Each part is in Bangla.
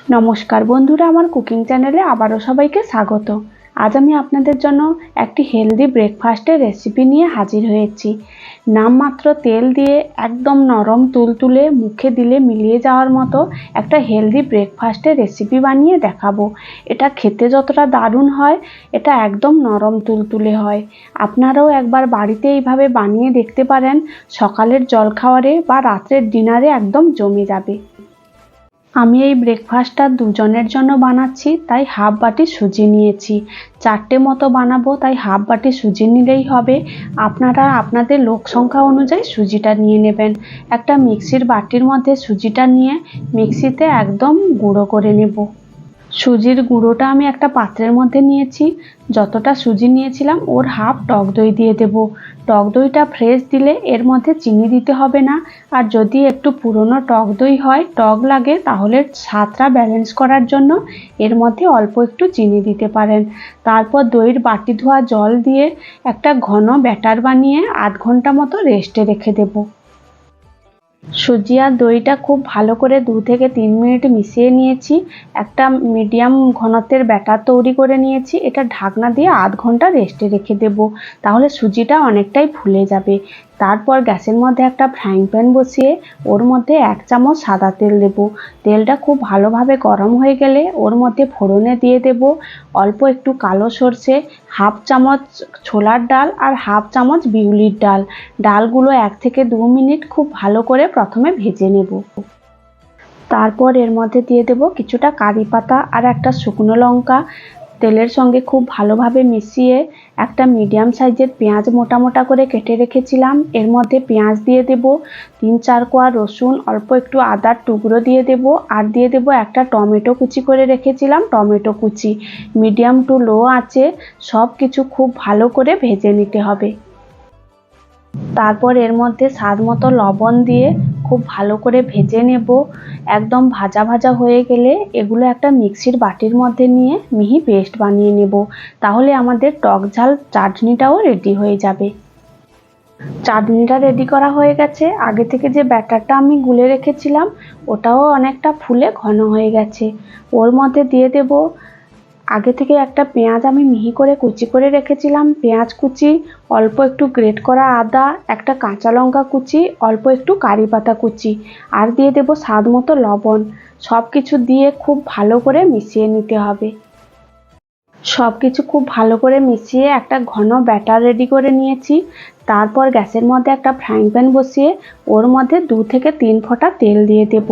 নমস্কার বন্ধুরা, আমার কুকিং চ্যানেলে আবারও সবাইকে স্বাগত। আজ আমি আপনাদের জন্য একটি হেলদি ব্রেকফাস্টের রেসিপি নিয়ে হাজির হয়েছি। নামমাত্র তেল দিয়ে একদম নরম তুলতুলে মুখে দিলে মিলিয়ে যাওয়ার মতো একটা হেলদি ব্রেকফাস্টের রেসিপি বানিয়ে দেখাবো। এটা খেতে যতটা দারুণ হয়, এটা একদম নরম তুলতুলে হয়। আপনারাও একবার বাড়িতে এইভাবে বানিয়ে দেখতে পারেন। সকালের জলখাবারে বা রাত্রের ডিনারে একদম জমে যাবে। আমি এই ব্রেকফাস্টটা দুজনের জন্য বানাচ্ছি, তাই হাফ বাটি সুজি নিয়েছি। 4টে মতো বানাবো, তাই হাফ বাটি সুজি নিলেই হবে। আপনারা আপনাদের লোক সংখ্যা অনুযায়ী সুজিটা নিয়ে নেবেন। একটা মিক্সির বাটির মধ্যে সুজিটা নিয়ে মিক্সিতে একদম গুঁড়ো করে নেব। সুজির গুঁড়োটা আমি একটা পাত্রের মধ্যে নিয়েছি। যতটা সুজি নিয়েছিলাম ওর হাফ টক দই দিয়ে দেব। টক দইটা ফ্রেশ দিলে এর মধ্যে চিনি দিতে হবে না। আর যদি একটু পুরনো টক দই হয়, টক লাগে, তাহলে স্বাদটা ব্যালেন্স করার জন্য এর মধ্যে অল্প একটু চিনি দিতে পারেন। তারপর দইয়ের বাটি ধোয়া জল দিয়ে একটা ঘন ব্যাটার বানিয়ে আধ ঘন্টা মতো রেস্টে রেখে দেব। সুজি আর দইটা খুব ভালো করে 2 থেকে 3 মিনিট মিশিয়ে নিয়েছি। একটা মিডিয়াম ঘনত্বের ব্যাটার তৈরি করে নিয়েছি। এটা ঢাকনা দিয়ে আধ ঘন্টা রেস্টে রেখে দেব, তাহলে সুজিটা অনেকটাই ফুলে যাবে। তারপর গ্যাসের মধ্যে একটা ফ্রাইং প্যান বসিয়ে ওর মধ্যে 1 চামচ সাদা তেল দেব। তেলটা খুব ভালোভাবে গরম হয়ে গেলে ওর মধ্যে ফোড়নে দিয়ে দেব অল্প একটু কালো সর্ষে, হাফ চামচ ছোলার ডাল আর হাফ চামচ বিউলির ডাল। ডালগুলো 1 থেকে 2 মিনিট খুব ভালো করে প্রথমে ভেজে নেব। তারপর এর মধ্যে দিয়ে দেব কিছুটা কারি পাতা আর একটা শুকনো লঙ্কা। তেলের সঙ্গে খুব ভালোভাবে মিশিয়ে একটা মিডিয়াম সাইজের পেঁয়াজ মোটা মোটা করে কেটে রেখেছিলাম, এর মধ্যে পেঁয়াজ দিয়ে দেব। 3-4 কোয়া রসুন, অল্প একটু আদার টুকরো দিয়ে দেব। আর দিয়ে দেব একটা টমেটো কুচি করে রেখেছিলাম, টমেটো কুচি। মিডিয়াম টু লো আঁচে সব কিছু খুব ভালো করে ভেজে নিতে হবে। তারপর এর মধ্যে স্বাদ মতো লবণ দিয়ে খুব ভালো করে ভেজে নেব। একদম ভাজা ভাজা হয়ে গেলে এগুলো একটা মিক্সির বাটির মধ্যে নিয়ে মিহি পেস্ট বানিয়ে নেব। তাহলে আমাদের টক ঝাল চাটনিটাও রেডি হয়ে যাবে। চাটনিটা রেডি করা হয়ে গেছে। আগে থেকে যে ব্যাটারটা আমি গুলে রেখেছিলাম ওটাও অনেকটা ফুলে ঘন হয়ে গেছে। ওর মধ্যে দিয়ে দেব আগে থেকে একটা পেঁয়াজ আমি মিহি করে কুচি করে রেখেছিলাম, পেঁয়াজ কুচি, অল্প একটু গ্রেট করা আদা, একটা কাঁচা লঙ্কা কুচি, অল্প একটু কারি পাতা কুচি, আর দিয়ে দেব স্বাদ মতো লবণ। সব কিছু দিয়ে খুব ভালো করে মিশিয়ে নিতে হবে। সব কিছু খুব ভালো করে মিশিয়ে একটা ঘন ব্যাটার রেডি করে নিয়েছি। তারপর গ্যাসের মধ্যে একটা ফ্রাইং প্যান বসিয়ে ওর মধ্যে 2 থেকে 3 ফোঁটা তেল দিয়ে দেব।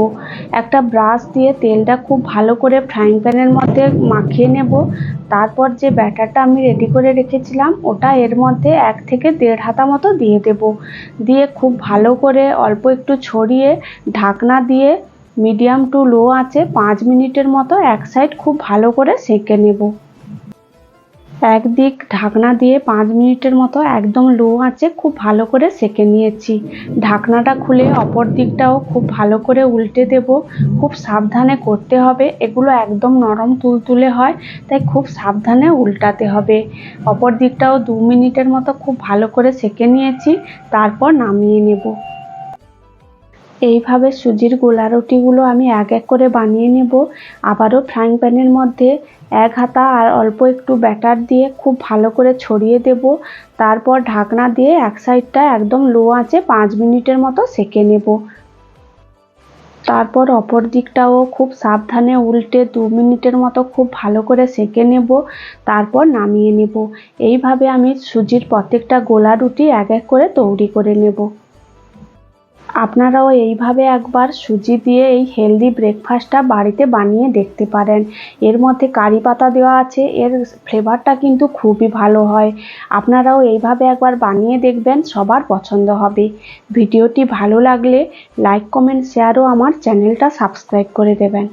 একটা ব্রাশ দিয়ে তেলটা খুব ভালো করে ফ্রাইং প্যানের মধ্যে মাখিয়ে নেব। তারপর যে ব্যাটারটা আমি রেডি করে রেখেছিলাম ওটা এর মধ্যে 1 থেকে 1.5 হাতা মতো দিয়ে দেব। দিয়ে খুব ভালো করে অল্প একটু ছড়িয়ে ঢাকনা দিয়ে মিডিয়াম টু লো আঁচে 5 মিনিটের মতো এক সাইড খুব ভালো করে সেঁকে নেব। একদিক ঢাকনা দিয়ে 5 মিনিটের মতো একদম লো আঁচে খুব ভালো করে সেঁকে নিয়েছি। ঢাকনাটা খুলে অপর দিকটাও খুব ভালো করে উল্টে দেব। খুব সাবধানে করতে হবে, এগুলো একদম নরম তুলতুলে হয়, তাই খুব সাবধানে উল্টাতে হবে। অপর দিকটাও 2 মিনিটের মতো খুব ভালো করে সেঁকে নিয়েছি। তারপর নামিয়ে নেব। এইভাবে সুজির গোলা রুটিগুলো আমি এক এক করে বানিয়ে নেব। আবারও ফ্রাইং প্যানের মধ্যে 1 হাতা আর অল্প একটু ব্যাটার দিয়ে খুব ভালো করে ছড়িয়ে দেব। তারপর ঢাকনা দিয়ে এক সাইডটা একদম লো আঁচে 5 মিনিটের মতো সেঁকে নেব। তারপর অপর দিকটাও খুব সাবধানে উল্টে 2 মিনিটের মতো খুব ভালো করে সেঁকে নেব। তারপর নামিয়ে নেব। এইভাবে আমি সুজির প্রত্যেকটা গোলা রুটি এক এক করে তৈরি করে নেব। আপনারাও এইভাবে একবার সুজি দিয়ে এই হেলদি ব্রেকফাস্টটা বাড়িতে বানিয়ে দেখতে পারেন। এর মধ্যে কারি পাতা দেওয়া আছে, এর ফ্লেভারটা কিন্তু খুবই ভালো হয়। আপনারাও এইভাবে একবার বানিয়ে দেখবেন, সবার পছন্দ হবে। ভিডিওটি ভালো লাগলে লাইক, কমেন্ট, শেয়ার ও আমার চ্যানেলটা সাবস্ক্রাইব করে দেবেন।